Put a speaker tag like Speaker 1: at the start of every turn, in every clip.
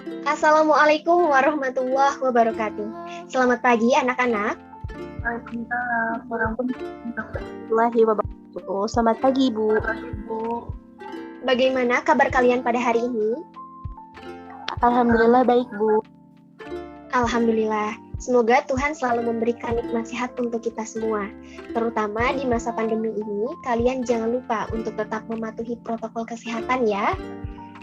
Speaker 1: Assalamualaikum warahmatullahi wabarakatuh. Selamat pagi anak-anak.
Speaker 2: Waalaikumsalam
Speaker 3: warahmatullahi wabarakatuh. Selamat pagi, Bu.
Speaker 1: Bagaimana kabar kalian pada hari ini?
Speaker 3: Alhamdulillah baik, Bu.
Speaker 1: Alhamdulillah. Semoga Tuhan selalu memberikan nikmat sehat untuk kita semua. Terutama di masa pandemi ini, kalian jangan lupa untuk tetap mematuhi protokol kesehatan ya.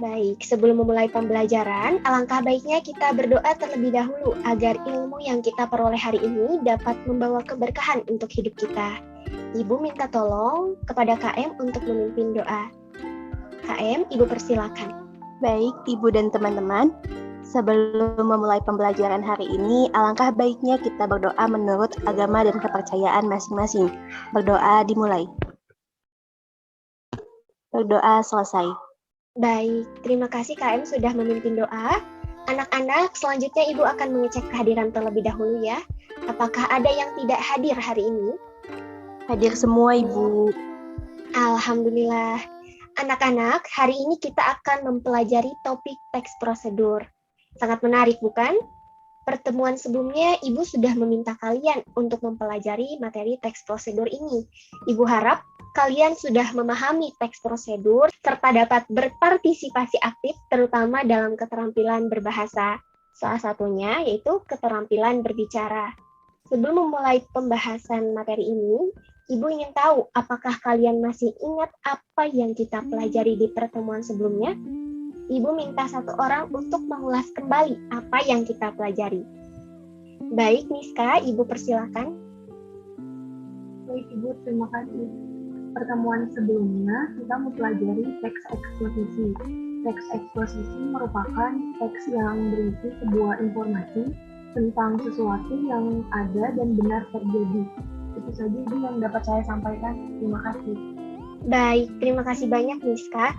Speaker 1: Baik, sebelum memulai pembelajaran, alangkah baiknya kita berdoa terlebih dahulu agar ilmu yang kita peroleh hari ini dapat membawa keberkahan untuk hidup kita. Ibu minta tolong kepada KM untuk memimpin doa. KM, Ibu persilakan.
Speaker 3: Baik, Ibu dan teman-teman. Sebelum memulai pembelajaran hari ini, alangkah baiknya kita berdoa menurut agama dan kepercayaan masing-masing. Berdoa dimulai. Berdoa selesai.
Speaker 1: Baik, terima kasih KM sudah memimpin doa. Anak-anak, selanjutnya Ibu akan mengecek kehadiran terlebih dahulu ya. Apakah ada yang tidak hadir hari ini?
Speaker 3: Hadir semua, Ibu.
Speaker 1: Alhamdulillah. Anak-anak, hari ini kita akan mempelajari topik teks prosedur. Sangat menarik, bukan? Pertemuan sebelumnya, Ibu sudah meminta kalian untuk mempelajari materi teks prosedur ini. Ibu harap kalian sudah memahami teks prosedur serta dapat berpartisipasi aktif terutama dalam keterampilan berbahasa. Salah satunya yaitu keterampilan berbicara. Sebelum memulai pembahasan materi ini, Ibu ingin tahu apakah kalian masih ingat apa yang kita pelajari di pertemuan sebelumnya? Ibu minta satu orang untuk mengulas kembali apa yang kita pelajari. Baik, Niska, Ibu persilakan.
Speaker 2: Baik, Ibu, terima kasih. Pertemuan sebelumnya kita mempelajari teks eksposisi. Teks eksposisi merupakan teks yang berisi sebuah informasi tentang sesuatu yang ada dan benar terjadi. Itu saja, Ibu, yang dapat saya sampaikan. Terima kasih.
Speaker 1: Baik, terima kasih banyak, Niska.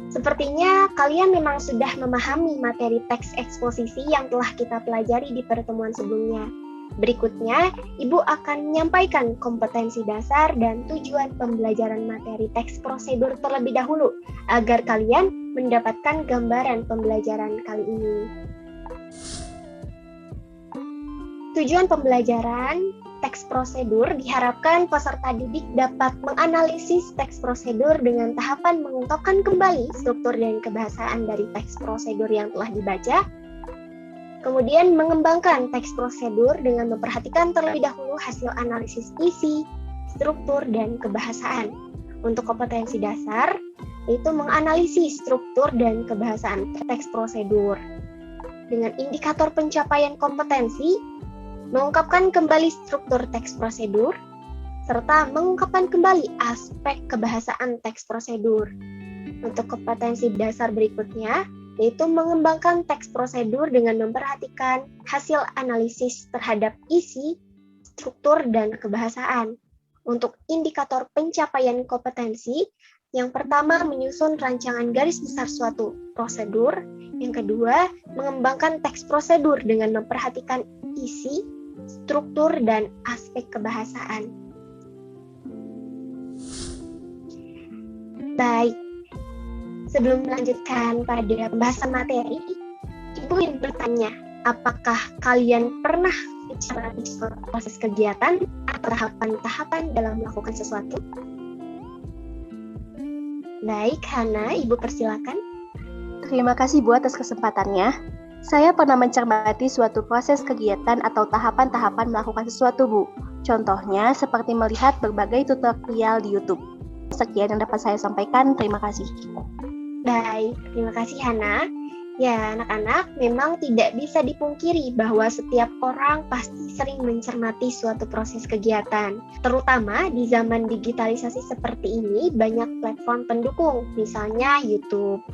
Speaker 1: Sepertinya kalian memang sudah memahami materi teks eksposisi yang telah kita pelajari di pertemuan sebelumnya. Berikutnya, Ibu akan menyampaikan kompetensi dasar dan tujuan pembelajaran materi teks prosedur terlebih dahulu, agar kalian mendapatkan gambaran pembelajaran kali ini. Tujuan pembelajaran teks prosedur diharapkan peserta didik dapat menganalisis teks prosedur dengan tahapan mengungkapkan kembali struktur dan kebahasaan dari teks prosedur yang telah dibaca, kemudian mengembangkan teks prosedur dengan memperhatikan terlebih dahulu hasil analisis isi, struktur, dan kebahasaan. Untuk kompetensi dasar, yaitu menganalisis struktur dan kebahasaan teks prosedur. Dengan indikator pencapaian kompetensi, mengungkapkan kembali struktur teks prosedur, serta mengungkapkan kembali aspek kebahasaan teks prosedur. Untuk kompetensi dasar berikutnya, yaitu mengembangkan teks prosedur dengan memperhatikan hasil analisis terhadap isi, struktur, dan kebahasaan. Untuk indikator pencapaian kompetensi, yang pertama menyusun rancangan garis besar suatu prosedur, yang kedua mengembangkan teks prosedur dengan memperhatikan isi, struktur, dan aspek kebahasaan. Baik. Sebelum melanjutkan pada pembahasan materi, Ibu ingin bertanya, apakah kalian pernah mencermati proses kegiatan atau tahapan-tahapan dalam melakukan sesuatu? Baik, Hana, Ibu persilakan.
Speaker 3: Terima kasih, Bu, atas kesempatannya. Saya pernah mencermati suatu proses kegiatan atau tahapan-tahapan melakukan sesuatu, Bu. Contohnya seperti melihat berbagai tutorial di YouTube. Sekian yang dapat saya sampaikan. Terima kasih.
Speaker 1: Baik, terima kasih Hana. Ya, anak-anak, memang tidak bisa dipungkiri bahwa setiap orang pasti sering mencermati suatu proses kegiatan. Terutama di zaman digitalisasi seperti ini, banyak platform pendukung, misalnya YouTube.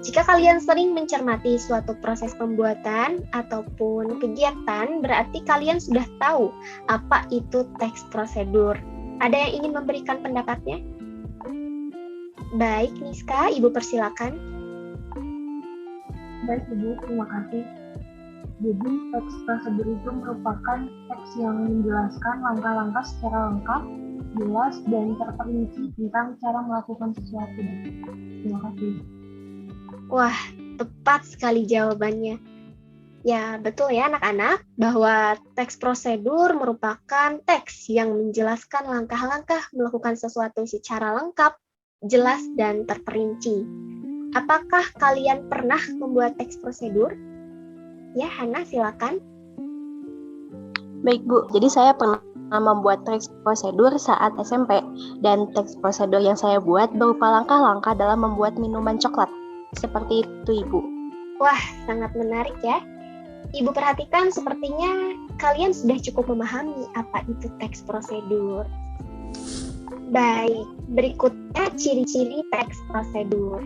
Speaker 1: Jika kalian sering mencermati suatu proses pembuatan ataupun kegiatan, berarti kalian sudah tahu apa itu teks prosedur. Ada yang ingin memberikan pendapatnya? Baik, Niska, Ibu persilakan.
Speaker 2: Baik, Ibu, terima kasih. Jadi, teks prosedur itu merupakan teks yang menjelaskan langkah-langkah secara lengkap, jelas, dan terperinci tentang cara melakukan sesuatu. Terima kasih.
Speaker 1: Wah, tepat sekali jawabannya. Ya, betul ya anak-anak, bahwa teks prosedur merupakan teks yang menjelaskan langkah-langkah melakukan sesuatu secara lengkap, jelas, dan terperinci. Apakah kalian pernah membuat teks prosedur? Ya, Hana, silakan.
Speaker 3: Baik Bu, jadi saya pernah membuat teks prosedur saat SMP, dan teks prosedur yang saya buat berupa langkah-langkah dalam membuat minuman coklat. Seperti itu, Ibu.
Speaker 1: Wah, sangat menarik ya. Ibu perhatikan sepertinya kalian sudah cukup memahami apa itu teks prosedur. Baik, berikutnya ciri-ciri teks prosedur.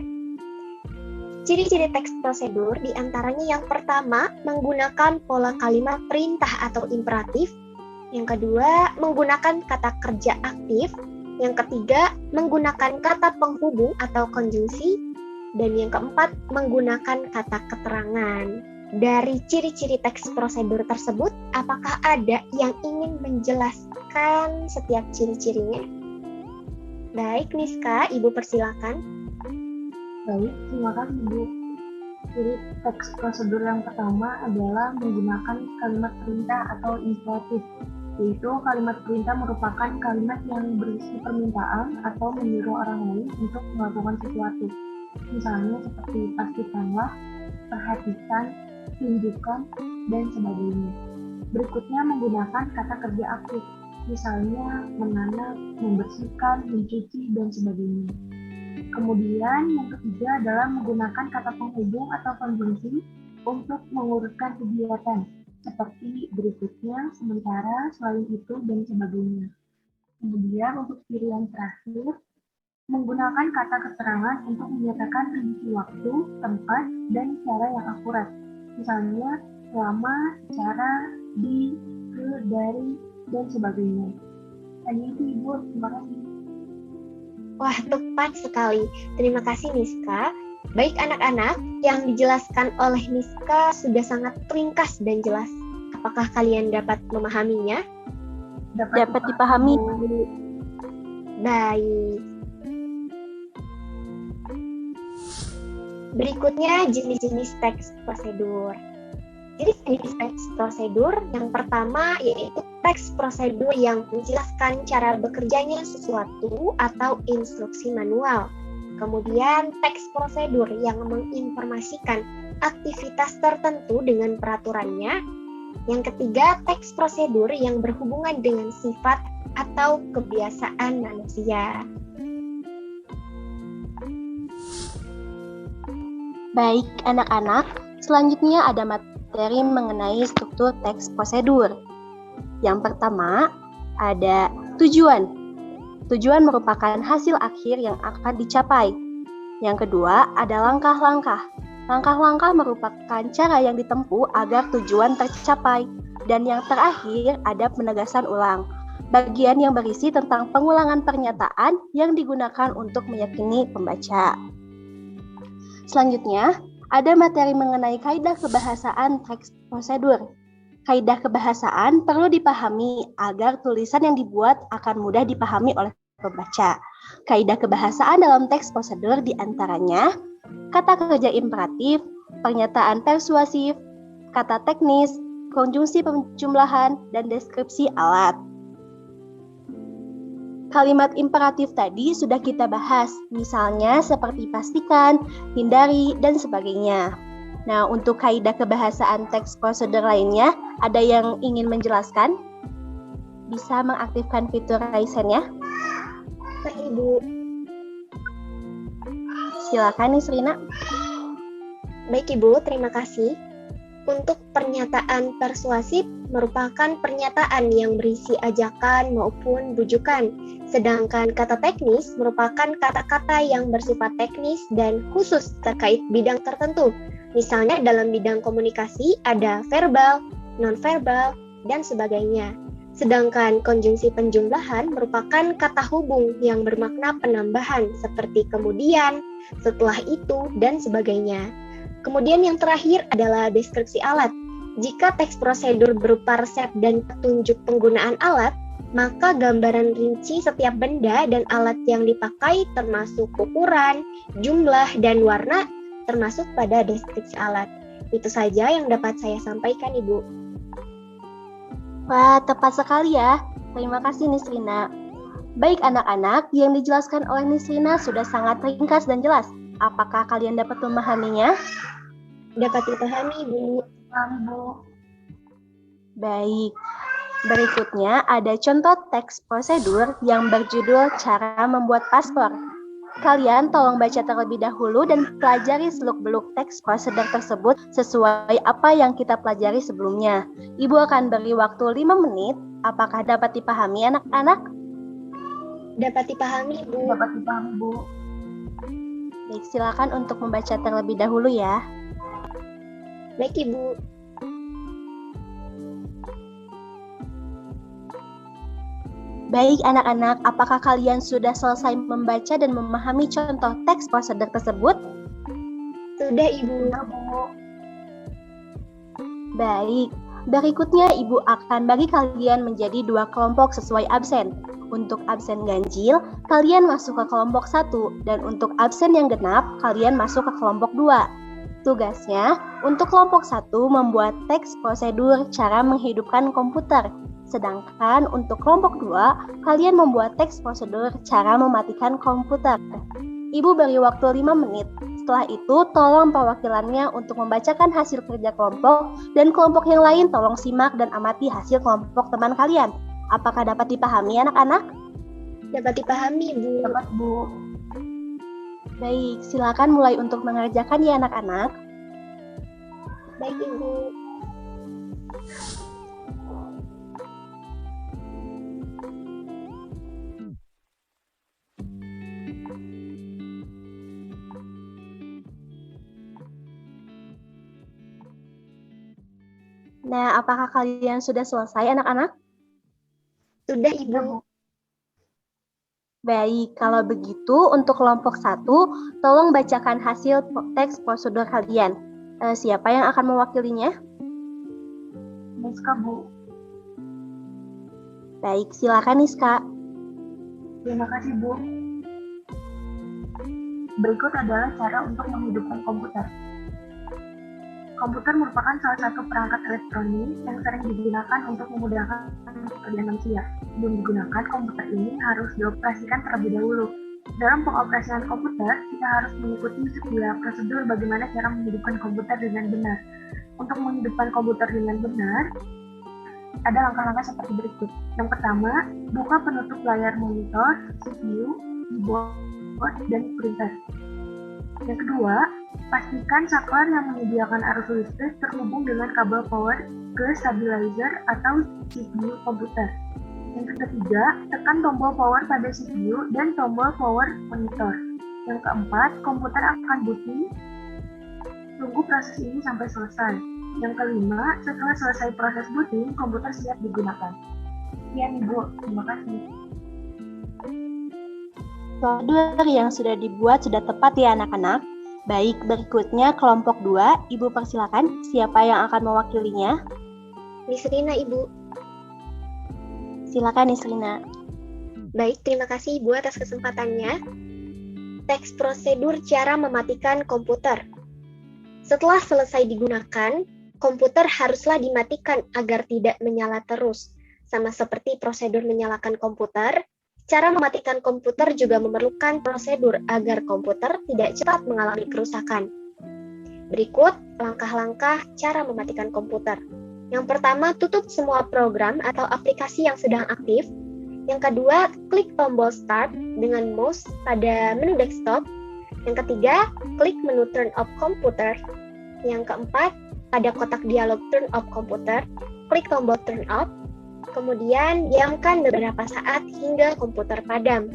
Speaker 1: Ciri-ciri teks prosedur diantaranya yang pertama, menggunakan pola kalimat perintah atau imperatif. Yang kedua, menggunakan kata kerja aktif. Yang ketiga, menggunakan kata penghubung atau konjungsi. Dan yang keempat, menggunakan kata keterangan. Dari ciri-ciri teks prosedur tersebut, apakah ada yang ingin menjelaskan setiap ciri-cirinya? Baik, Niska, Ibu persilakan.
Speaker 2: Baik, terima kasih Bu. Jadi teks prosedur yang pertama adalah menggunakan kalimat perintah atau imperatif, yaitu kalimat perintah merupakan kalimat yang berisi permintaan atau menyuruh orang lain untuk melakukan sesuatu. Misalnya seperti pastikanlah, perhatikan, tunjukkan, dan sebagainya. Berikutnya menggunakan kata kerja aktif, misalnya menanam, membersihkan, mencuci, dan sebagainya. Kemudian yang ketiga adalah menggunakan kata penghubung atau konjungsi untuk mengurutkan kegiatan, seperti berikutnya, sementara, selain itu, dan sebagainya. Kemudian untuk ciri yang terakhir, menggunakan kata keterangan untuk menyatakan rincian waktu, tempat, dan cara yang akurat. Misalnya, selama, cara, di, ke, dari, dan sebagainya. Hanya itu Ibu, terima kasih.
Speaker 1: Wah, tepat sekali. Terima kasih, Niska. Baik anak-anak, yang dijelaskan oleh Niska sudah sangat ringkas dan jelas. Apakah kalian dapat memahaminya?
Speaker 3: Dapat dipahami.
Speaker 1: Baik. Berikutnya jenis-jenis teks prosedur. Jadi jenis teks prosedur yang pertama yaitu teks prosedur yang menjelaskan cara bekerjanya sesuatu atau instruksi manual. Kemudian teks prosedur yang menginformasikan aktivitas tertentu dengan peraturannya. Yang ketiga, teks prosedur yang berhubungan dengan sifat atau kebiasaan manusia.
Speaker 3: Baik anak-anak, selanjutnya ada materi mengenai struktur teks prosedur. Yang pertama, ada tujuan. Tujuan merupakan hasil akhir yang akan dicapai. Yang kedua, ada langkah-langkah. Langkah-langkah merupakan cara yang ditempuh agar tujuan tercapai. Dan yang terakhir, ada penegasan ulang. Bagian yang berisi tentang pengulangan pernyataan yang digunakan untuk meyakini pembaca. Selanjutnya, ada materi mengenai kaidah kebahasaan teks prosedur. Kaidah kebahasaan perlu dipahami agar tulisan yang dibuat akan mudah dipahami oleh pembaca. Kaidah kebahasaan dalam teks prosedur diantaranya kata kerja imperatif, pernyataan persuasif, kata teknis, konjungsi penjumlahan, dan deskripsi alat. Kalimat imperatif tadi sudah kita bahas, misalnya seperti pastikan, hindari, dan sebagainya. Nah, untuk kaidah kebahasaan teks prosedur lainnya, ada yang ingin menjelaskan? Bisa mengaktifkan fitur Raise Hand ya.
Speaker 1: Ibu.
Speaker 3: Silakan Nisrina.
Speaker 1: Baik Ibu, terima kasih. Untuk pernyataan persuasif merupakan pernyataan yang berisi ajakan maupun rujukan. Sedangkan kata teknis merupakan kata-kata yang bersifat teknis dan khusus terkait bidang tertentu. Misalnya dalam bidang komunikasi ada verbal, non-verbal, dan sebagainya. Sedangkan konjungsi penjumlahan merupakan kata hubung yang bermakna penambahan seperti kemudian, setelah itu, dan sebagainya. Kemudian yang terakhir adalah deskripsi alat. Jika teks prosedur berupa resep dan petunjuk penggunaan alat, maka gambaran rinci setiap benda dan alat yang dipakai termasuk ukuran, jumlah, dan warna termasuk pada deskripsi alat. Itu saja yang dapat saya sampaikan, Ibu.
Speaker 3: Wah, tepat sekali ya. Terima kasih Nisrina. Baik anak-anak, yang dijelaskan oleh Nisrina sudah sangat ringkas dan jelas. Apakah kalian dapat memahaminya?
Speaker 1: Dapat dipahami, Ibu.
Speaker 3: Baik. Berikutnya ada contoh teks prosedur yang berjudul cara membuat paspor. Kalian tolong baca terlebih dahulu dan pelajari seluk-beluk teks prosedur tersebut sesuai apa yang kita pelajari sebelumnya. Ibu akan beri waktu 5 menit. Apakah dapat dipahami anak-anak?
Speaker 1: Dapat dipahami, Bu.
Speaker 2: Dapat dipahami, Bu.
Speaker 3: Baik, silakan untuk membaca terlebih dahulu ya.
Speaker 1: Baik, Ibu.
Speaker 3: Baik anak-anak, apakah kalian sudah selesai membaca dan memahami contoh teks prosedur tersebut?
Speaker 1: Sudah, Ibu.
Speaker 3: Baik, berikutnya Ibu akan bagi kalian menjadi 2 kelompok sesuai absen. Untuk absen ganjil, kalian masuk ke kelompok 1, dan untuk absen yang genap, kalian masuk ke kelompok 2. Tugasnya, untuk kelompok 1 membuat teks prosedur cara menghidupkan komputer. Sedangkan untuk kelompok 2, kalian membuat teks prosedur cara mematikan komputer. Ibu beri waktu 5 menit. Setelah itu, tolong perwakilannya untuk membacakan hasil kerja kelompok, dan kelompok yang lain tolong simak dan amati hasil kelompok teman kalian. Apakah dapat dipahami anak-anak?
Speaker 1: Dapat dipahami, Bu.
Speaker 2: Dapat, Bu.
Speaker 3: Baik, silakan mulai untuk mengerjakan ya anak-anak.
Speaker 1: Baik, Ibu.
Speaker 3: Nah, apakah kalian sudah selesai anak-anak?
Speaker 1: Sudah, Ibu.
Speaker 3: Baik, kalau begitu untuk kelompok 1, tolong bacakan hasil teks prosedur kalian. Siapa yang akan mewakilinya?
Speaker 2: Niska, Bu.
Speaker 3: Baik, silakan Niska.
Speaker 2: Terima kasih, Bu. Berikut adalah cara untuk menghidupkan komputer. Komputer merupakan salah satu perangkat elektronik yang sering digunakan untuk memudahkan pekerjaan manusia. Sebelum digunakan, komputer ini harus dioperasikan terlebih dahulu. Dalam pengoperasian komputer, kita harus mengikuti sebuah prosedur bagaimana cara menghidupkan komputer dengan benar. Untuk menghidupkan komputer dengan benar, ada langkah-langkah seperti berikut. Yang pertama, buka penutup layar monitor, CPU, keyboard, dan printer. Yang kedua, pastikan saklar yang menyediakan arus listrik terhubung dengan kabel power ke stabilizer atau CPU komputer. Yang ketiga, tekan tombol power pada CPU dan tombol power monitor. Yang keempat, komputer akan booting. Tunggu proses ini sampai selesai. Yang kelima, setelah selesai proses booting, komputer siap digunakan. Sekian, Ibu. Terima kasih.
Speaker 3: Prosedur yang sudah dibuat sudah tepat ya anak-anak. Baik, berikutnya kelompok 2, Ibu persilakan. Siapa yang akan mewakilinya?
Speaker 1: Nisrina, Ibu.
Speaker 3: Silakan Nisrina.
Speaker 1: Baik, terima kasih Ibu atas kesempatannya. Teks prosedur cara mematikan komputer. Setelah selesai digunakan, komputer haruslah dimatikan agar tidak menyala terus. Sama seperti prosedur menyalakan komputer, cara mematikan komputer juga memerlukan prosedur agar komputer tidak cepat mengalami kerusakan. Berikut langkah-langkah cara mematikan komputer. Yang pertama, tutup semua program atau aplikasi yang sedang aktif. Yang kedua, klik tombol Start dengan mouse pada menu desktop. Yang ketiga, klik menu Turn Off Computer. Yang keempat, pada kotak dialog Turn Off Computer, klik tombol Turn Off. Kemudian diamkan beberapa saat hingga komputer padam.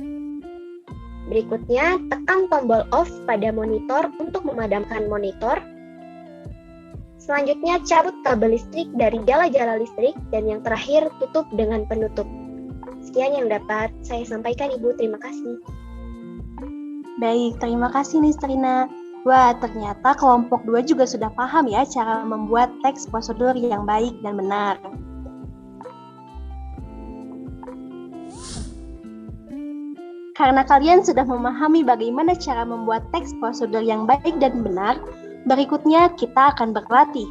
Speaker 1: Berikutnya, tekan tombol off pada monitor untuk memadamkan monitor. Selanjutnya, cabut kabel listrik dari jala-jala listrik. Dan yang terakhir, tutup dengan penutup. Sekian yang dapat saya sampaikan, Ibu. Terima kasih.
Speaker 3: Baik, terima kasih Nisrina. Wah, ternyata kelompok 2 juga sudah paham ya cara membuat teks prosedur yang baik dan benar. Karena kalian sudah memahami bagaimana cara membuat teks prosedur yang baik dan benar, Berikutnya kita akan berlatih.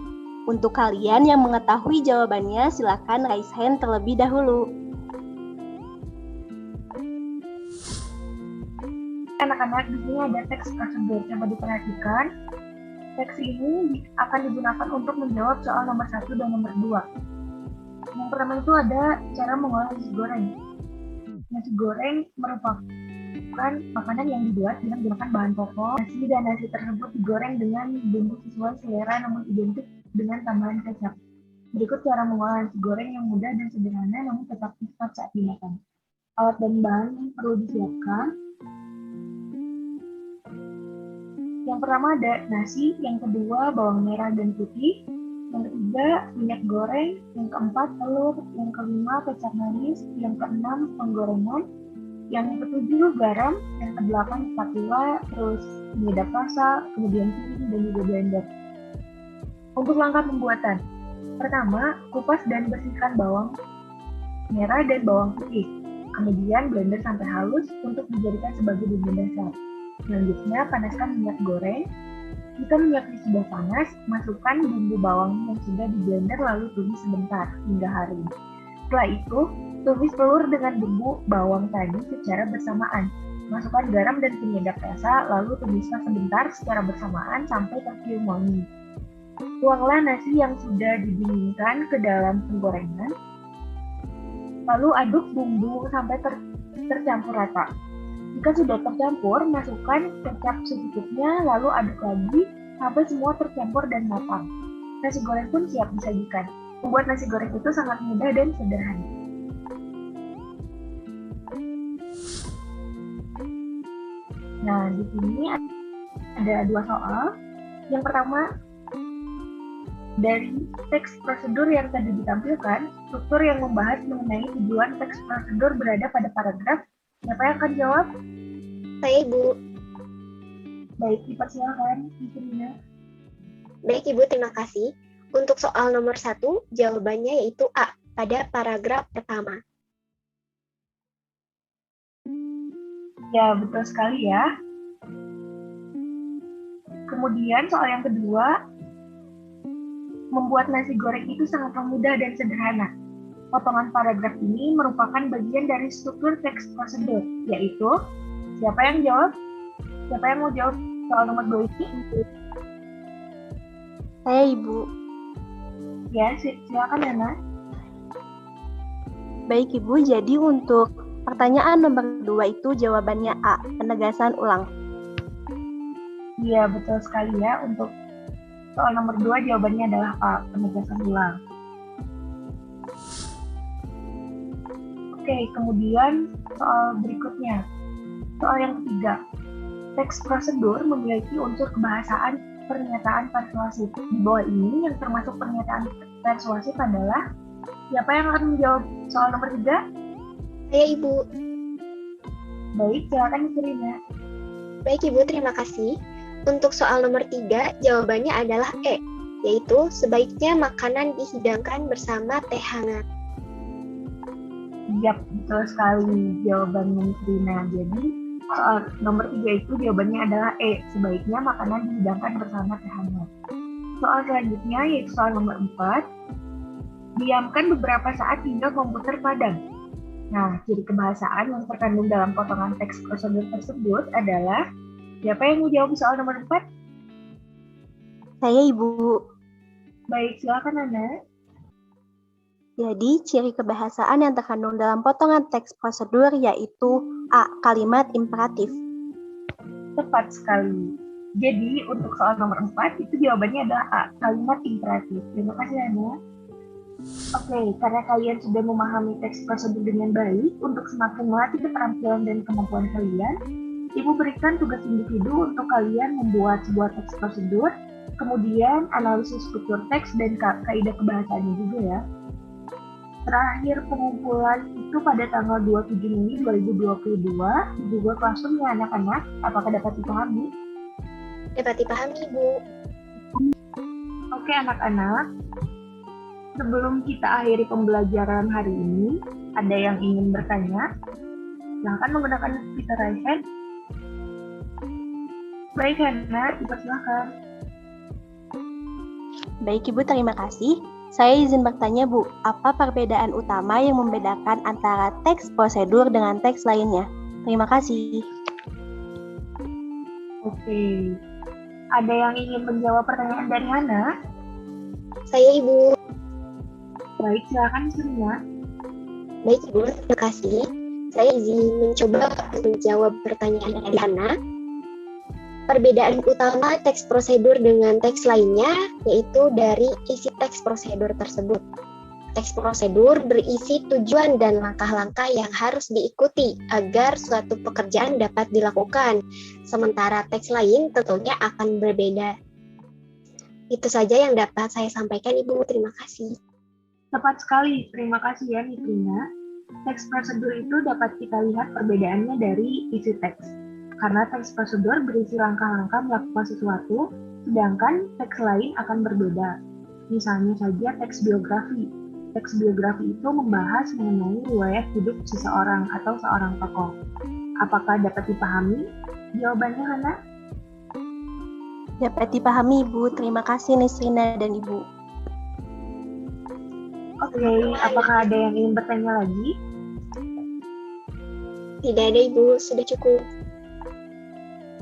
Speaker 3: Untuk kalian yang mengetahui jawabannya, silakan raise hand terlebih dahulu.
Speaker 2: Anak-anak, di sini ada teks prosedur. Coba diperhatikan. Teks ini akan digunakan untuk menjawab soal nomor 1 dan nomor 2. Yang pertama itu ada cara mengolah nasi goreng. Nasi goreng merupakan makanan yang dibuat dengan menggunakan bahan pokok. Nasi dan nasi tersebut digoreng dengan bumbu sesuai selera namun identik dengan tambahan kecap. Berikut cara mengolah nasi goreng yang mudah dan sederhana namun tetap cepat saat dimakan. Alat dan bahan yang perlu disiapkan. Yang pertama ada nasi, yang kedua bawang merah dan putih, yang ketiga minyak goreng, yang keempat telur, yang kelima kecap manis, yang keenam penggorengan, yang ketujuh garam, yang kedelapan spatula, terus penyedap rasa, kemudian piring dan juga blender. Untuk langkah pembuatan, pertama kupas dan bersihkan bawang merah dan bawang putih, kemudian blender sampai halus untuk dijadikan sebagai bumbu dasar. Selanjutnya panaskan minyak goreng. Jika minyaknya sudah panas, masukkan bumbu bawang yang sudah di blender lalu tumis sebentar hingga harum. Setelah itu, tumis telur dengan bumbu bawang tadi secara bersamaan. Masukkan garam dan penyedap rasa, lalu tumislah sebentar secara bersamaan sampai tercium wangi. Tuanglah nasi yang sudah didinginkan ke dalam penggorengan, lalu aduk bumbu sampai tercampur rata. Jika sudah tercampur, masukkan kecap secukupnya, lalu aduk lagi sampai semua tercampur dan matang. Nasi goreng pun siap disajikan. Membuat nasi goreng itu sangat mudah dan sederhana. Nah, di sini ada 2 soal. Yang pertama, dari teks prosedur yang tadi ditampilkan, struktur yang membahas mengenai tujuan teks prosedur berada pada paragraf. Siapa yang akan jawab?
Speaker 1: Saya, Ibu.
Speaker 2: Baik, dipersilakan, Ibu Rina.
Speaker 1: Baik, Ibu, terima kasih. Untuk soal nomor 1, jawabannya yaitu A, pada paragraf pertama.
Speaker 2: Ya, betul sekali ya. Kemudian soal yang kedua, membuat nasi goreng itu sangat mudah dan sederhana. Potongan paragraf ini merupakan bagian dari struktur teks prosedur, yaitu siapa yang jawab? Siapa yang mau jawab soal nomor 2 ini?
Speaker 3: Saya, Ibu.
Speaker 2: Ya, silakan Nana.
Speaker 3: Baik, Ibu. Jadi untuk pertanyaan nomor 2 itu jawabannya A, penegasan ulang.
Speaker 2: Iya, betul sekali ya. Untuk soal nomor 2 jawabannya adalah A, penegasan ulang. Oke, kemudian soal berikutnya. Soal yang ketiga. Teks prosedur memiliki unsur kebahasaan pernyataan persuasif. Di bawah ini yang termasuk pernyataan persuasif adalah siapa yang akan menjawab soal nomor 3?
Speaker 1: Saya, Ibu.
Speaker 2: Baik, silakan Ibu Rina.
Speaker 1: Baik, Ibu, terima kasih. Untuk soal nomor 3, jawabannya adalah E, yaitu sebaiknya makanan dihidangkan bersama teh hangat.
Speaker 2: Yap, betul sekali jawabannya Miss Rina. Jadi soal nomor 3 itu jawabannya adalah E, sebaiknya makanan dihidangkan bersama teh hangat. Soal selanjutnya yaitu soal nomor 4, diamkan beberapa saat hingga komputer padam. Nah, ciri kebahasaan yang terkandung dalam potongan teks prosedur tersebut adalah siapa yang mau jawab soal nomor 4?
Speaker 3: Saya, Ibu.
Speaker 2: Baik, silakan Nana.
Speaker 3: Jadi, ciri kebahasaan yang terkandung dalam potongan teks prosedur yaitu A, kalimat imperatif.
Speaker 2: Tepat sekali. Jadi, untuk soal nomor 4, itu jawabannya adalah A, kalimat imperatif. Terima kasih, Nana. Oke, karena kalian sudah memahami teks prosedur dengan baik, untuk semakin melatih keterampilan dan kemampuan kalian, Ibu berikan tugas individu untuk kalian membuat sebuah teks prosedur, kemudian analisis struktur teks dan kaidah kebahasaannya juga ya. Terakhir pengumpulan itu pada tanggal 27 Mei 2022 di Google Classroom ya anak-anak. Apakah dapat dipahami?
Speaker 1: Dapat dipahami, Ibu.
Speaker 2: Oke anak-anak, sebelum kita akhiri pembelajaran hari ini, ada yang ingin bertanya? Silahkan menggunakan fitur raise hand. Baik Hana, dipersilakan.
Speaker 3: Baik Ibu, terima kasih. Saya izin bertanya Bu, apa perbedaan utama yang membedakan antara teks prosedur dengan teks lainnya? Terima kasih.
Speaker 2: Oke. Ada yang ingin menjawab pertanyaan dari Hana?
Speaker 1: Saya Ibu.
Speaker 2: Baik, silakan Surya.
Speaker 1: Baik Ibu, terima kasih. Saya izin mencoba menjawab pertanyaan dari Hana. Perbedaan utama teks prosedur dengan teks lainnya yaitu dari isi teks prosedur tersebut. Teks prosedur berisi tujuan dan langkah-langkah yang harus diikuti agar suatu pekerjaan dapat dilakukan, sementara teks lain tentunya akan berbeda. Itu saja yang dapat saya sampaikan, Ibu. Terima kasih.
Speaker 2: Tepat sekali, terima kasih ya Nitrina. Teks prosedur itu dapat kita lihat perbedaannya dari isi teks. Karena teks prosedur berisi langkah-langkah melakukan sesuatu, sedangkan teks lain akan berbeda. Misalnya saja teks biografi. Teks biografi itu membahas mengenai riwayat hidup seseorang atau seorang tokoh. Apakah dapat dipahami? Jawabannya Hana?
Speaker 3: Dapat dipahami Ibu, terima kasih Nisrina dan Ibu.
Speaker 2: Oke, apakah ada yang ingin bertanya lagi?
Speaker 1: Tidak ada, Ibu. Sudah cukup.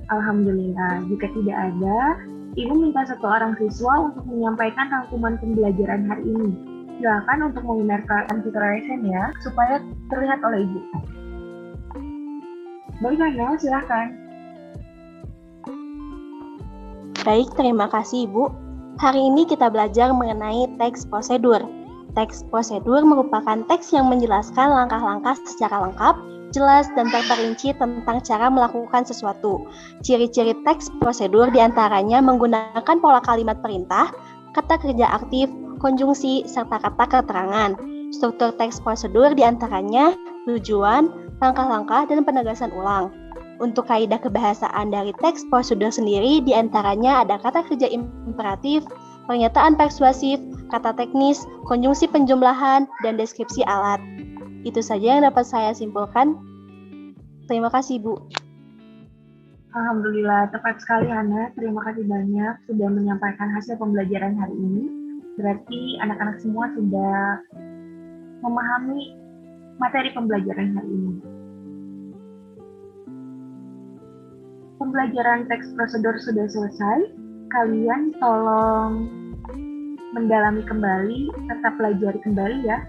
Speaker 2: Alhamdulillah, jika tidak ada, Ibu minta satu orang siswa untuk menyampaikan rangkuman pembelajaran hari ini. Silakan untuk menggunakan computerization ya, supaya terlihat oleh Ibu. Baik, Hana, silakan.
Speaker 3: Baik, terima kasih Ibu. Hari ini kita belajar mengenai teks prosedur. Teks prosedur merupakan teks yang menjelaskan langkah-langkah secara lengkap, jelas, dan terperinci tentang cara melakukan sesuatu. Ciri-ciri teks prosedur diantaranya menggunakan pola kalimat perintah, kata kerja aktif, konjungsi, serta kata keterangan. Struktur teks prosedur diantaranya tujuan, langkah-langkah, dan penegasan ulang. Untuk kaidah kebahasaan dari teks prosedur sendiri diantaranya ada kata kerja imperatif, pernyataan persuasif, kata teknis, konjungsi penjumlahan, dan deskripsi alat. Itu saja yang dapat saya simpulkan. Terima kasih, Bu.
Speaker 2: Alhamdulillah, tepat sekali Hana. Terima kasih banyak sudah menyampaikan hasil pembelajaran hari ini. Berarti anak-anak semua sudah memahami materi pembelajaran hari ini. Pembelajaran teks prosedur sudah selesai. Kalian tolong mendalami kembali serta pelajari kembali ya.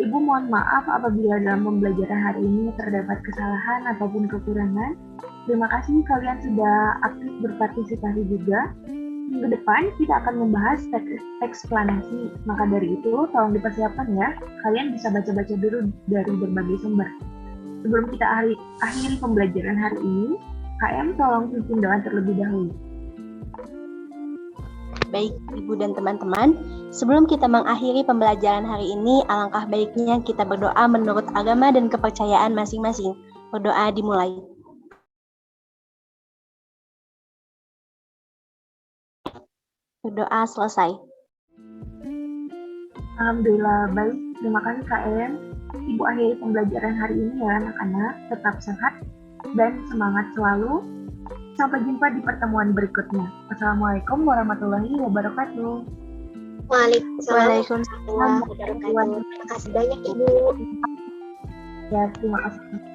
Speaker 2: Ibu mohon maaf apabila dalam pembelajaran hari ini terdapat kesalahan ataupun kekurangan. Terima kasih kalian sudah aktif berpartisipasi juga. Minggu depan kita akan membahas teks eksplanasi. Maka dari itu tolong dipersiapkan ya. Kalian bisa baca-baca dulu dari berbagai sumber. Sebelum kita akhiri pembelajaran hari ini, KM tolong pimpin doa terlebih dahulu.
Speaker 3: Baik, Ibu dan teman-teman, sebelum kita mengakhiri pembelajaran hari ini, alangkah baiknya kita berdoa menurut agama dan kepercayaan masing-masing. Berdoa dimulai. Berdoa selesai.
Speaker 2: Alhamdulillah, baik. Terima kasih KM. Ibu akhiri pembelajaran hari ini ya anak-anak. Tetap sehat dan semangat selalu. Sampai jumpa di pertemuan berikutnya. Wassalamualaikum warahmatullahi wabarakatuh.
Speaker 1: Waalaikumsalam warahmatullahi wabarakatuh. Terima kasih banyak, Ibu.
Speaker 2: Ya, terima kasih.